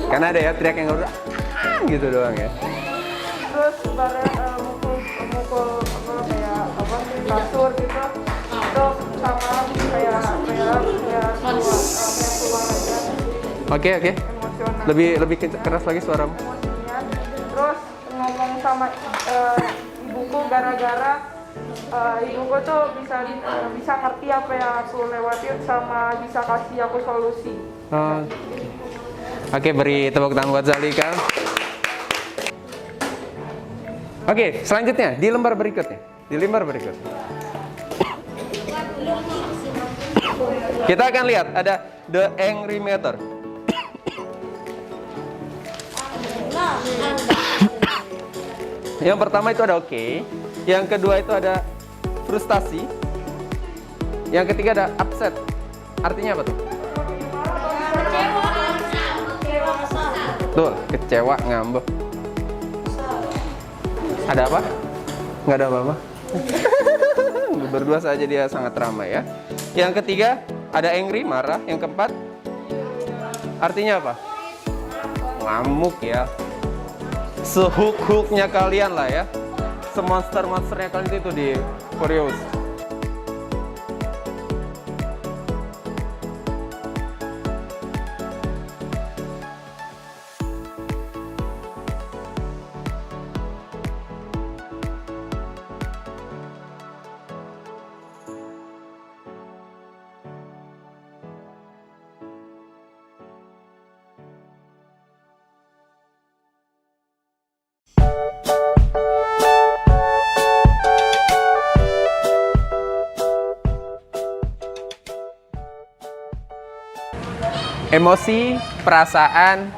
Karena ada ya teriak yang udah gitu doang ya. Terus bareng mukul kasur gitu. Itu sama kayak keluar aja. Oke. Emosional. Lebih keras lagi suaramu. Emosinya sama ibuku gara-gara ibuku tuh bisa ngerti apa yang aku lewatin sama bisa kasih aku solusi. Oke, beri tepuk tangan buat Zalika. Oke, selanjutnya di lembar berikutnya. Kita akan lihat ada the angry meter. Yang pertama itu ada oke. Yang kedua itu ada frustasi. Yang ketiga ada upset. Artinya apa tuh? Tuh, kecewa, ngambek. Ada apa? Nggak ada apa-apa. Berdua saja dia sangat ramai ya. Yang ketiga ada angry, marah. Yang keempat artinya apa? Ngamuk ya. Sehook-hooknya kalian lah ya. Semonster-monsternya kalian itu di Furious. Emosi, perasaan,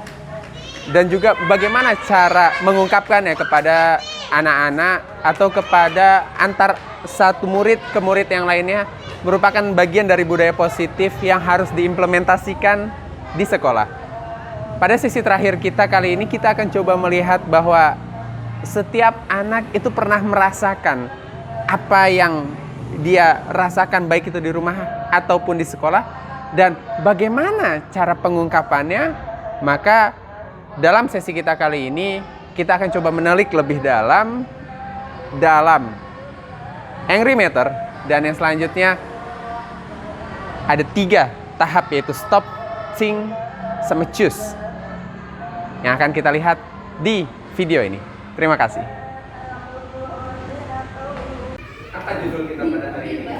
dan juga bagaimana cara mengungkapkannya kepada anak-anak atau kepada antar satu murid ke murid yang lainnya merupakan bagian dari budaya positif yang harus diimplementasikan di sekolah. Pada sesi terakhir kita kali ini kita akan coba melihat bahwa setiap anak itu pernah merasakan apa yang dia rasakan baik itu di rumah ataupun di sekolah. Dan bagaimana cara pengungkapannya? Maka dalam sesi kita kali ini kita akan coba menelik lebih dalam angry meter. Dan yang selanjutnya ada 3 tahap, yaitu stop, think, sama choose, yang akan kita lihat di video ini. Terima kasih. Apa judul kita pada hari ini?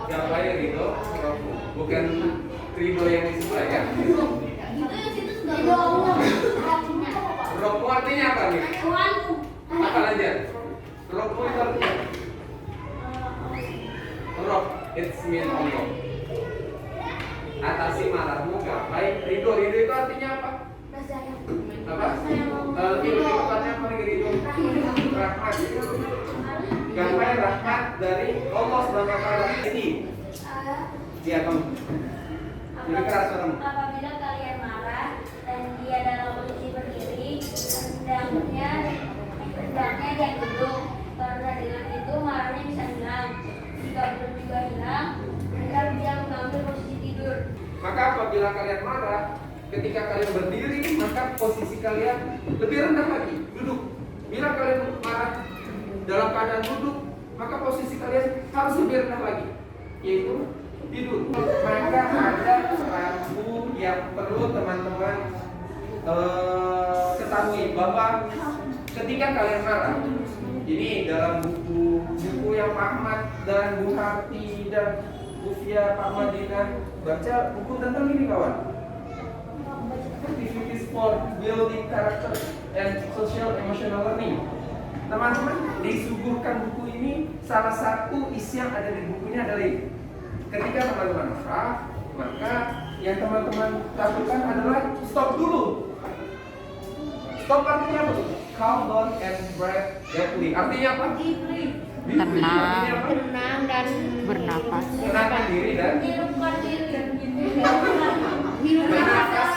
Gapai ridho, bukan ridho yang di sebelah ya. Roku artinya apa nih? Apa lanjut? Roku itu artinya? Rok, it's mean Allah. Atasi marahmu, gapai ridho. Ridho itu artinya apa? Apa? Lebih tepatnya apa nih ridho? Rahmat. Gapai rahmat dari Allah Subhanahu wa Ta'ala. Ini. Iya, Bang. Lebih keras suaramu. Apabila kalian marah dan dia dalam posisi berdiri, hendaknya dia duduk, karena dengan itu marahnya bisa hilang. Jika belum juga hilang, hendaknya dia mengambil posisi tidur. Maka apabila kalian marah, ketika kalian berdiri, maka posisi kalian lebih rendah lagi, duduk. Bila kalian marah dalam keadaan duduk, maka posisi kalian harus lebih rendah lagi, yaitu tidur. Maka ada rambu yang perlu teman-teman ketahui, bahwa ketika kalian marah, ini dalam buku yang Pak Ahmad dan Bu Harti dan Bu Fia, Pak Madinah baca buku tentang ini kawan. Activities for Building Character and Social Emotional Learning. Teman-teman disuguhkan buku ini, salah satu isi yang ada di bukunya adalah ini. Ketika teman-teman marah, maka yang teman-teman lakukan adalah stop dulu. Stop artinya apa? Calm down and breathe deeply. Artinya apa? Tenang dan Bernapas. Tenangkan diri dan hirupkan diri. bernafas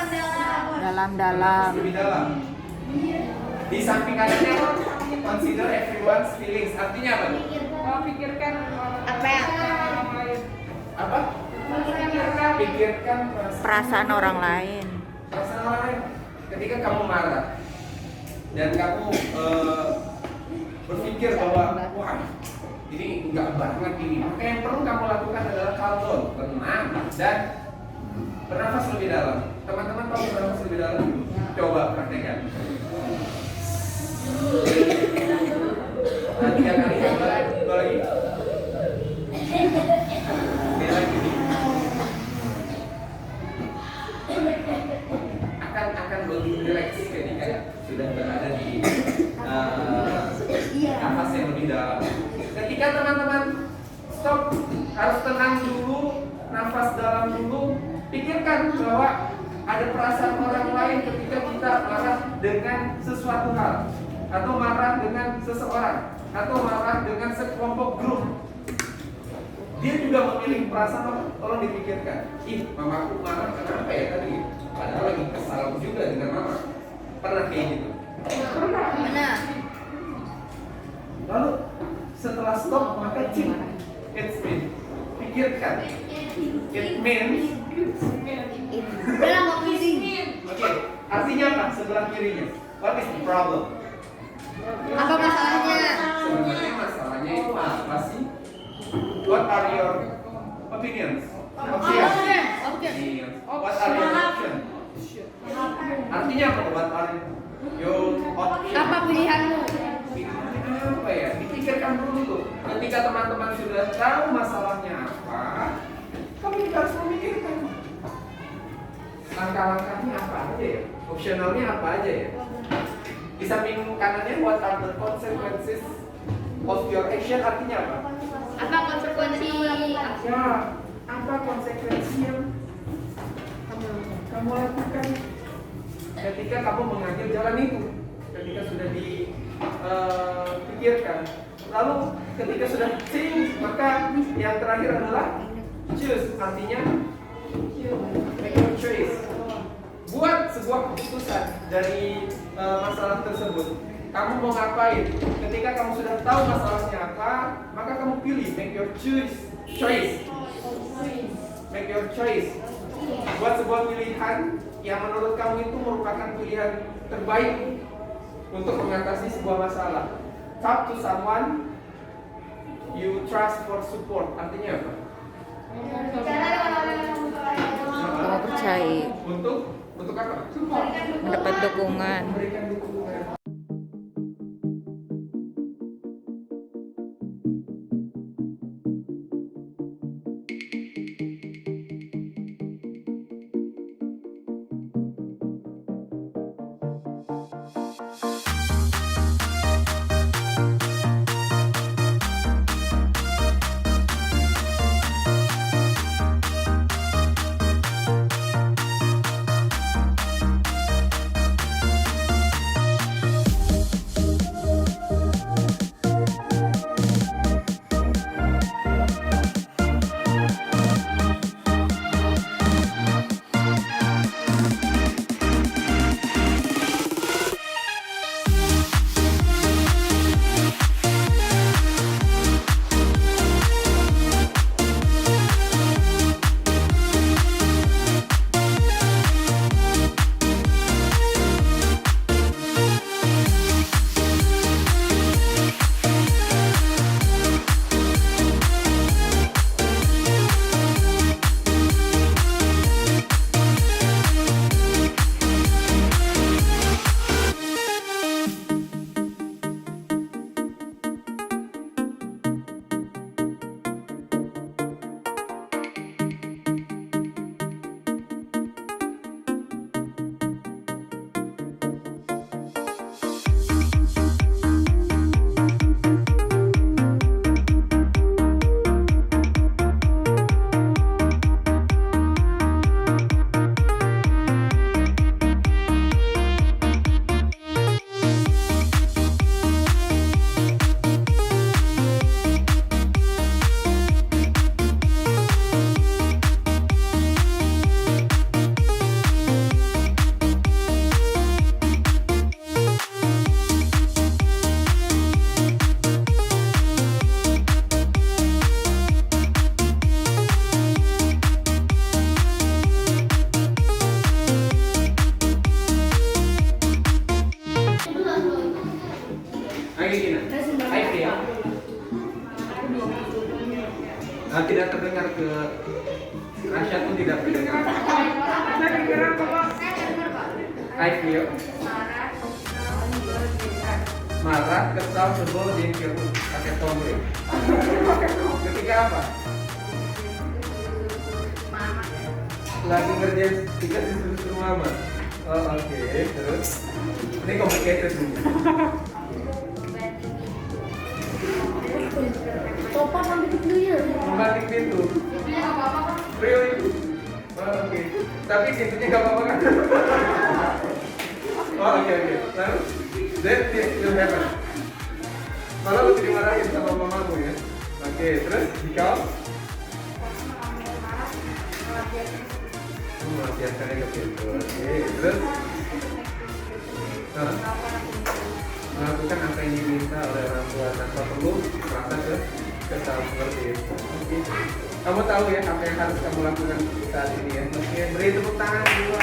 Dalam-dalam. lebih dalam. Di samping kanannya apa? Consider everyone's feelings. Artinya apa? Pikirkan Apa ya? orang lain. Apa? Pikirkan Perasaan orang lain. perasaan orang lain. Ketika kamu marah dan kamu berpikir bahwa wah ini enggak banget ini, maka yang perlu kamu lakukan adalah calm down, tenang dan bernafas lebih dalam. Teman-teman tahu bernafas lebih dalam? Coba praktekkan. Nah, 3 kali, dua lagi. Ini lagi. Akan lebih rileks ketika sudah berada di nafas yang lebih dalam. Ketika teman-teman stop, harus tenang dulu, nafas dalam dulu. Pikirkan bahwa ada perasaan orang lain ketika kita marah dengan sesuatu hal, atau marah dengan seseorang, atau marah dengan sekelompok grup. Dia juga memiliki perasaan, tolong dipikirkan. Ih, mamaku marah kenapa ya tadi? Padahal lagi kesal juga dengan mama. Pernah kayak gitu? Benar. Lalu setelah stop maka cip, it's mean. Pikirkan. It means. Benar mau pusing. Oke, artinya apa? Sebelah kirinya. What is the problem? Apa masalahnya? Sebenarnya masalahnya itu apa sih? What are your opinions? Options. What are your options? Artinya apa? What are your options? Apa pilihanmu? Apa ya? Dipikirkan dulu tuh. Ketika teman-teman sudah tahu masalahnya apa, kamu juga harus memikirkan langkah-langkahnya apa aja ya, opsionalnya apa aja ya. Di samping kanannya what are the consequences of your action, artinya apa? Apa konsekuensi? Ya, apa konsekuensi yang kamu lakukan ketika kamu mengambil jalan itu, ketika sudah dipikirkan. Lalu ketika sudah change, maka yang terakhir adalah choose, artinya make your choice. Buat sebuah keputusan dari masalah tersebut. Kamu mau ngapain? Ketika kamu sudah tahu masalahnya apa, maka kamu pilih, make your choice. Make your choice. Buat sebuah pilihan yang menurut kamu itu merupakan pilihan terbaik untuk mengatasi sebuah masalah. Talk to someone you trust for support. Artinya apa? Kamu percaya Untuk apa? mendapat dukungan. Memberikan dukungan. Tidak terdengar ke Rasya pun tidak terdengar. I feel marah, kesal, sebel, jengkel, pakai tomre. Ketika apa? Lagi ngerjain tiga disuruh mama. Oh oke, terus ini complicated nih. Topan sampai itu ya. Membatik pintu. Really? Oh, oke. Tapi pintunya gak apa-apa kan? Oh oke. Lalu, that will happen. Malah lu dimarahin sama mamamu ya. Oke, terus jika melampiaskannya ke pintu. Oke, terus melakukan apa yang diminta oleh orang tua tanpa perlu merasa kesal seperti itu. Oke. Kamu tahu ya apa yang harus kamu lakukan saat ini ya. Oke, beri tepuk tangan dulu.